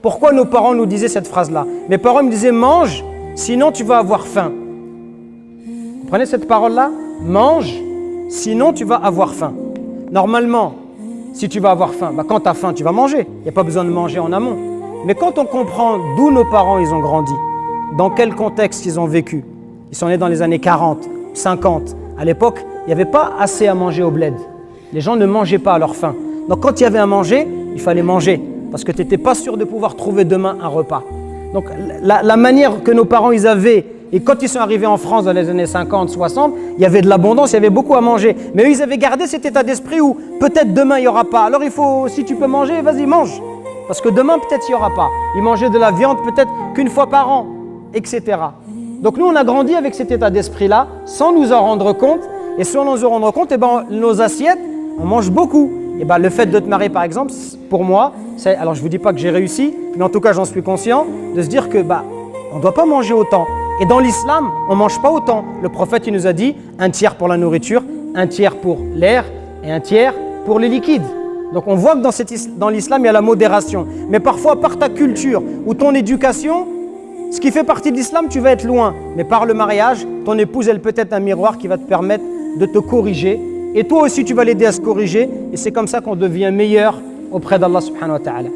Pourquoi nos parents nous disaient cette phrase-là? Mes parents me disaient mange, sinon tu vas avoir faim. Vous prenez cette parole-là? Mange, sinon tu vas avoir faim. Normalement, si tu vas avoir faim, quand tu as faim, tu vas manger. Il n'y a pas besoin de manger en amont. Mais quand on comprend d'où nos parents ils ont grandi, dans quel contexte ils ont vécu, ils sont nés dans les années 40, 50. À l'époque, il n'y avait pas assez à manger au bled. Les gens ne mangeaient pas à leur faim. Donc quand il y avait à manger, il fallait manger. Parce que tu n'étais pas sûr de pouvoir trouver demain un repas. Donc la manière que nos parents ils avaient, et quand ils sont arrivés en France dans les années 50, 60, il y avait de l'abondance, il y avait beaucoup à manger. Mais eux, ils avaient gardé cet état d'esprit où peut-être demain il n'y aura pas. Alors il faut, si tu peux manger, vas-y mange. Parce que demain peut-être il n'y aura pas. Ils mangeaient de la viande peut-être qu'une fois par an, etc. Donc nous on a grandi avec cet état d'esprit-là, sans nous en rendre compte. Et sans nous en rendre compte, nos assiettes, on mange beaucoup. Et le fait de te marier par exemple, pour moi, alors je ne vous dis pas que j'ai réussi, mais en tout cas j'en suis conscient, de se dire que on ne doit pas manger autant. Et dans l'islam, on ne mange pas autant. Le prophète il nous a dit un tiers pour la nourriture, un tiers pour l'air et un tiers pour les liquides. Donc on voit que dans l'islam, il y a la modération. Mais parfois, par ta culture ou ton éducation, ce qui fait partie de l'islam, tu vas être loin. Mais par le mariage, ton épouse, elle peut être un miroir qui va te permettre de te corriger. Et toi aussi, tu vas l'aider à se corriger. Et c'est comme ça qu'on devient meilleur auprès d'Allah subhanahu wa ta'ala.